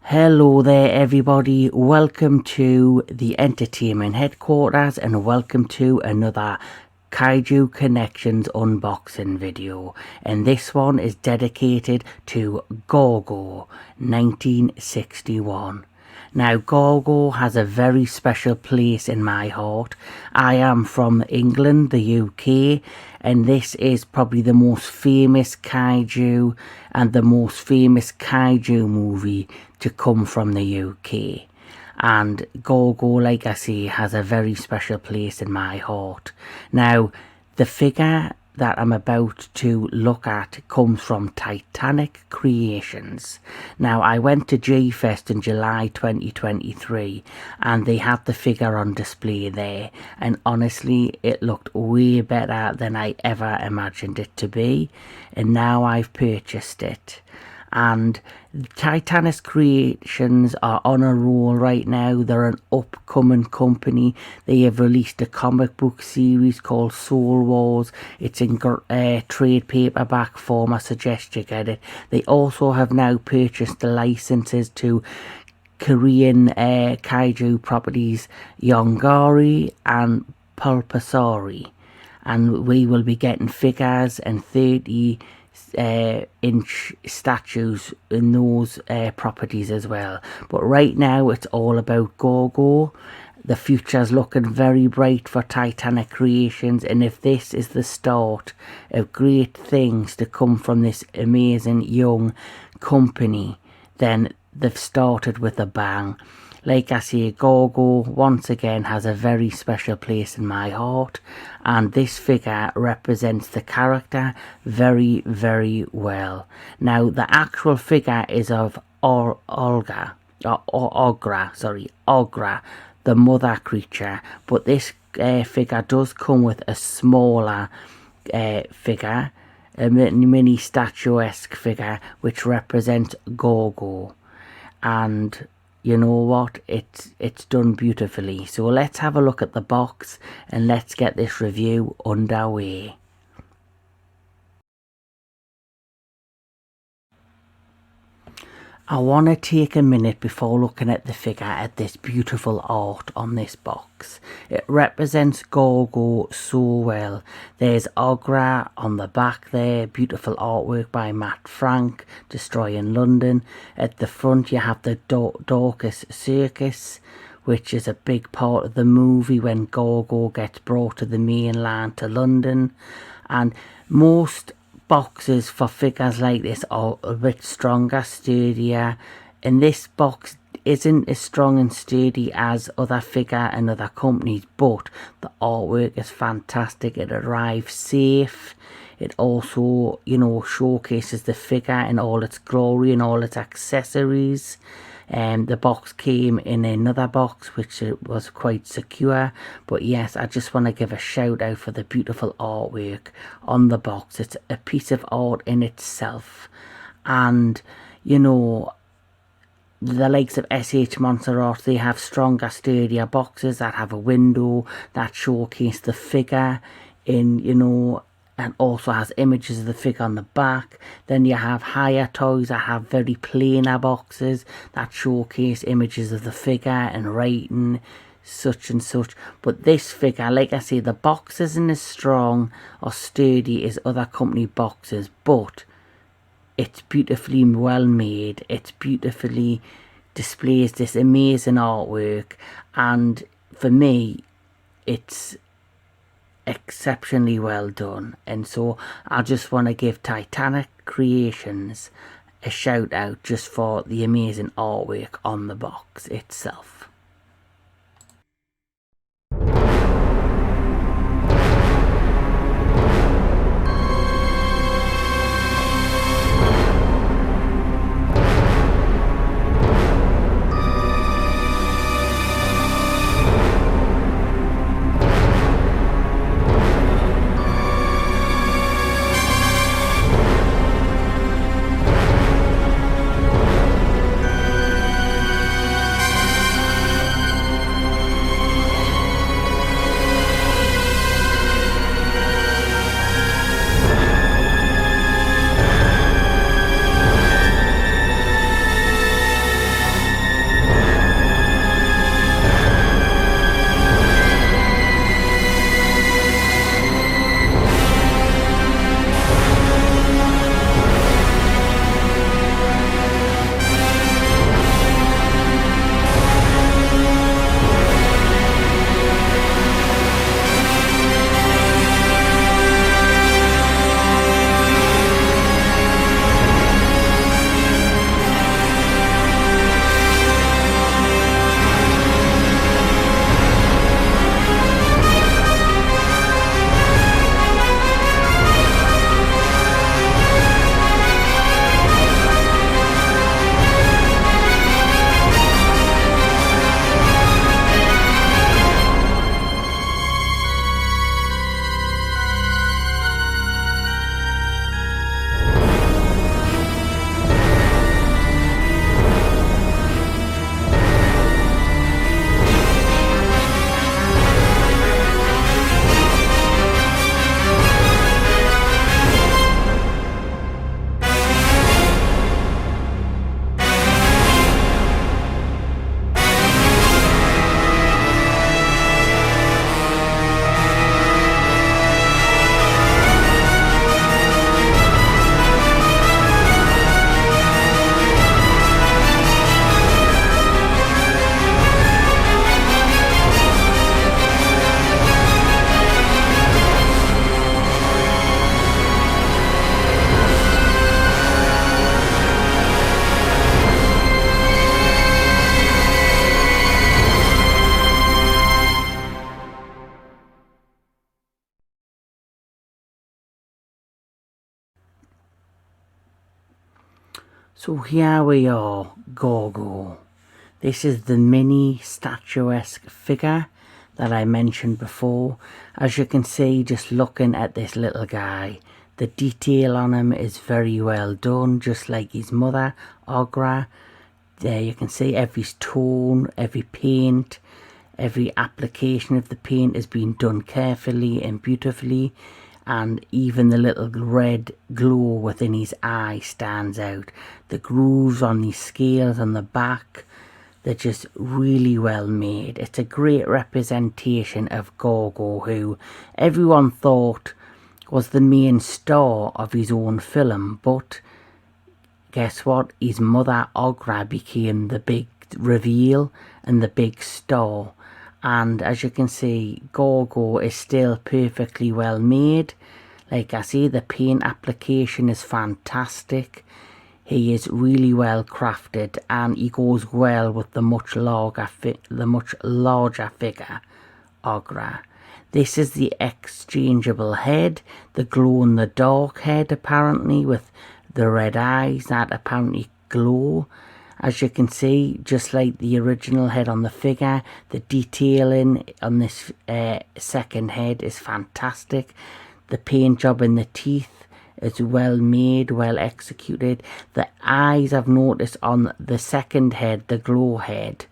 Hello there everybody, welcome to the entertainment headquarters and welcome to another Kaiju Connections unboxing video, and this one is dedicated to Gorgo 1961. Now Gorgo has a very special place in my heart. I am from England, the UK, and this is probably the most famous kaiju and the most famous kaiju movie to come from the UK. And Gorgo, like I say, has a very special place in my heart. Now, the figure that I'm about to look at comes from Titanic Creations. Now, I went to G-Fest in July 2023 and they had the figure on display there, and honestly it looked way better than I ever imagined it to be, and now I've purchased it. And Titanic Creations are on a roll right now. They're an upcoming company. They have released a comic book series called Soul Wars. It's in trade paperback form. I suggest you get it. They also have now purchased the licenses to Korean kaiju properties Yongari and Pulpasari, and we will be getting figures and 30-inch statues in those properties as well. But right now it's all about Gorgo. The future's looking very bright for Titanic Creations, and if this is the start of great things to come from this amazing young company, then they've started with a bang. Like I say, Gorgo once again has a very special place in my heart, and this figure represents the character very, very well. Now, the actual figure is of Ogra, the mother creature, but this figure does come with a smaller figure, a mini statuesque figure, which represents Gorgo. And you know what, it's done beautifully. So let's have a look at the box and let's get this review underway. I want to take a minute before looking at the figure at this beautiful art on this box. It represents Gorgo so well. There's Ogra on the back there, beautiful artwork by Matt Frank, Destroying London. At the front you have the Dorcas Circus, which is a big part of the movie when Gorgo gets brought to the mainland to London. And most boxes for figures like this are a bit stronger, sturdier, and this box isn't as strong and sturdy as other figure and other companies, but the artwork is fantastic. It arrives safe. It also, you know, showcases the figure in all its glory and all its accessories. The box came in another box which was quite secure, but yes, I just want to give a shout out for the beautiful artwork on the box. It's a piece of art in itself, and you know, the likes of SH Monster Art, they have stronger, sturdier boxes that have a window that showcase the figure in, you know, and also has images of the figure on the back. Then you have higher toys that have very plainer boxes that showcase images of the figure and writing such and such. But this figure, like I say, the box isn't as strong or sturdy as other company boxes, but it's beautifully well made. It's beautifully displays this amazing artwork, and for me it's exceptionally well done. And so I just want to give Titanic Creations a shout out just for the amazing artwork on the box itself. So here we are, Gorgo. This is the mini statuesque figure that I mentioned before. As you can see, just looking at this little guy, the detail on him is very well done, just like his mother, Ogra. There you can see every tone, every paint, every application of the paint has been done carefully and beautifully, and even the little red glow within his eye stands out. The grooves on these scales on the back, they're just really well made. It's a great representation of Gorgo, who everyone thought was the main star of his own film, but guess what? His mother Ogra became the big reveal and the big star. And as you can see, Gorgo is still perfectly well made. Like I say, the paint application is fantastic. He is really well crafted, and he goes well with the much larger figure, Ogra. This is the exchangeable head, the glow-in-the-dark head apparently, with the red eyes that apparently glow. As you can see, just like the original head on the figure, the detailing on this second head is fantastic. The paint job in the teeth is well made, well executed. The eyes, I've noticed on the second head, the glow head,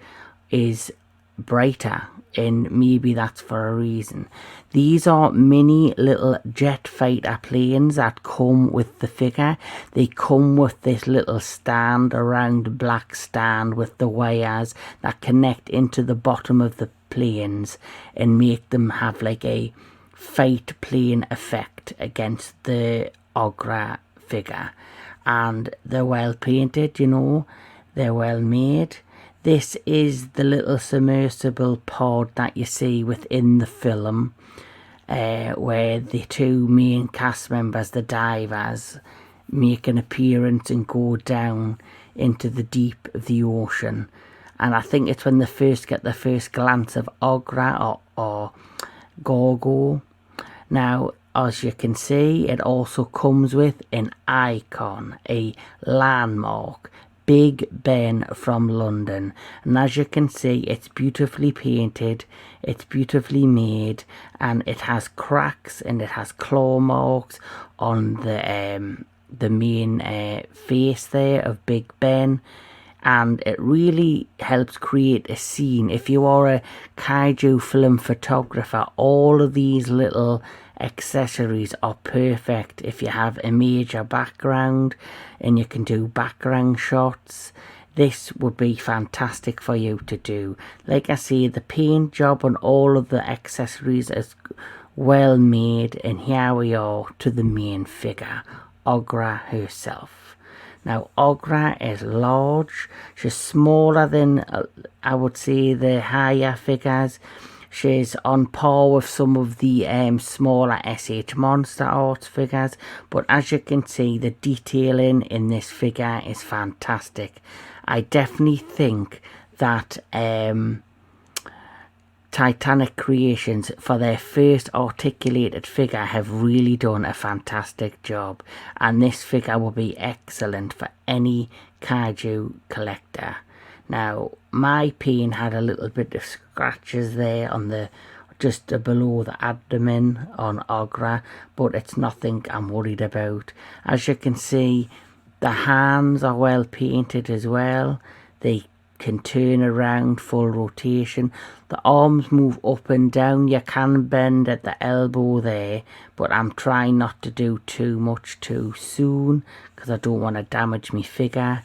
is brighter, and maybe that's for a reason. These are mini little jet fighter planes that come with the figure. They come with this little stand, a round black stand with the wires that connect into the bottom of the planes and make them have like a fight plane effect against the Ogra figure. And they're well painted, you know, they're well made. This is the little submersible pod that you see within the film, where the two main cast members, the divers, make an appearance and go down into the deep of the ocean. And I think it's when they first get the first glance of Ogra or Gorgo. Now, as you can see, it also comes with an icon, a landmark, Big Ben from London. And as you can see, it's beautifully painted, it's beautifully made, and it has cracks and it has claw marks on the main face there of Big Ben. And it really helps create a scene. If you are a kaiju film photographer, all of these little accessories are perfect. If you have a major background and you can do background shots, this would be fantastic for you to do. Like I say, the paint job on all of the accessories is well made, and here we are to the main figure, Ogra herself. Now, Ogra is large. She's smaller than, I would say, the higher figures. She's on par with some of the smaller SH Monster Arts figures. But as you can see, the detailing in this figure is fantastic. I definitely think that Titanic Creations, for their first articulated figure, have really done a fantastic job, and this figure will be excellent for any kaiju collector. Now, my paint had a little bit of scratches there on the just below the abdomen on Ogra, but it's nothing I'm worried about. As you can see, the hands are well painted as well. They can turn around full rotation. The arms move up and down. You can bend at the elbow there, but I'm trying not to do too much too soon because I don't want to damage my figure.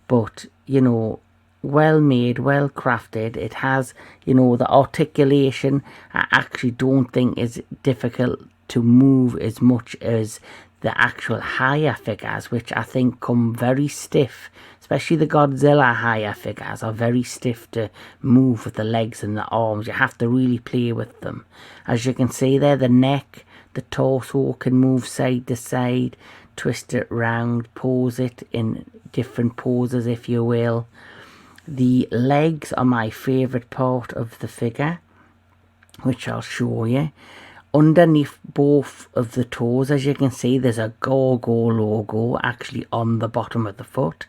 But you know, well made, well crafted. It has, you know, the articulation I actually don't think is difficult to move as much as the actual higher figures, which I think come very stiff. Especially the Godzilla higher figures are very stiff to move with the legs and the arms. You have to really play with them. As you can see there, the neck, the torso can move side to side, twist it round, pose it in different poses if you will. The legs are my favourite part of the figure, which I'll show you. underneath both of the toes, as you can see, there's a Gorgo logo actually on the bottom of the foot,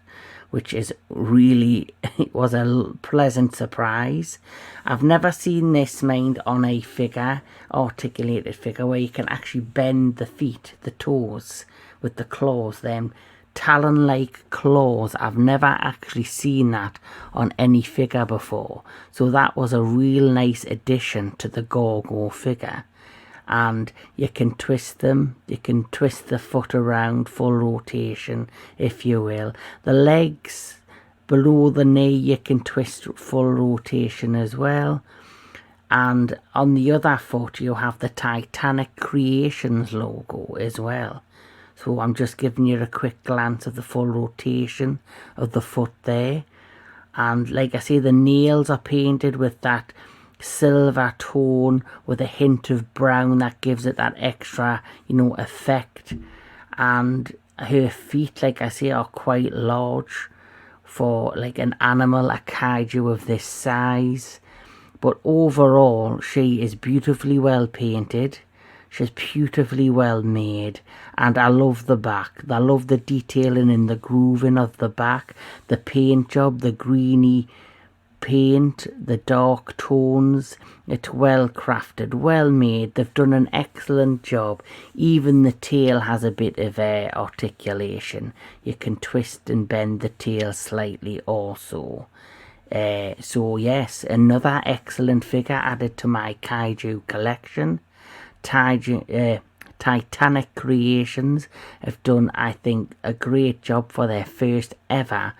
which is really, it was a pleasant surprise. I've never seen this made on a figure, articulated figure, where you can actually bend the feet, the toes, with the claws, them talon-like claws. I've never actually seen that on any figure before. So that was a real nice addition to the Gorgo figure. And you can twist them, you can twist the foot around, full rotation if you will. The legs below the knee you can twist full rotation as well. And on the other foot you have the Titanic Creations logo as well. So I'm just giving you a quick glance of the full rotation of the foot there. And like I say, the nails are painted with that silver tone with a hint of brown that gives it that extra, you know, effect. And her feet, like I say, are quite large for like an animal, a kaiju of this size. But overall, she is beautifully well painted. She's beautifully well made, and I love the back. I love the detailing in the grooving of the back, the paint job, the greeny paint, the dark tones. It's well crafted, well made. They've done an excellent job. Even the tail has a bit of articulation. You can twist and bend the tail slightly also. So yes, another excellent figure added to my Kaiju collection. Titanic Creations have done, I think, a great job for their first ever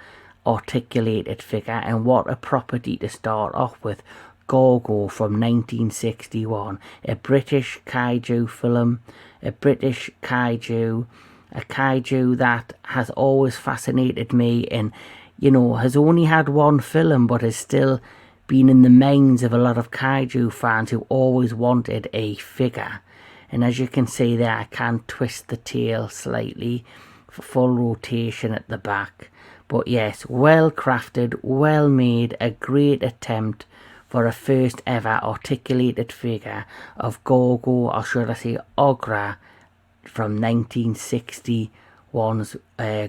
articulated figure, and what a property to start off with. Gorgo from 1961, a British kaiju film, a British kaiju, a kaiju that has always fascinated me, and you know, has only had one film but has still been in the minds of a lot of kaiju fans who always wanted a figure. And as you can see there, I can twist the tail slightly for full rotation at the back. But yes, well crafted, well made, a great attempt for a first ever articulated figure of Gorgo, or should I say Ogra, from 1961's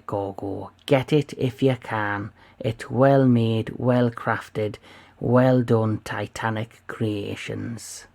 Gorgo. Get it if you can. It's well made, well crafted, well done, Titanic Creations.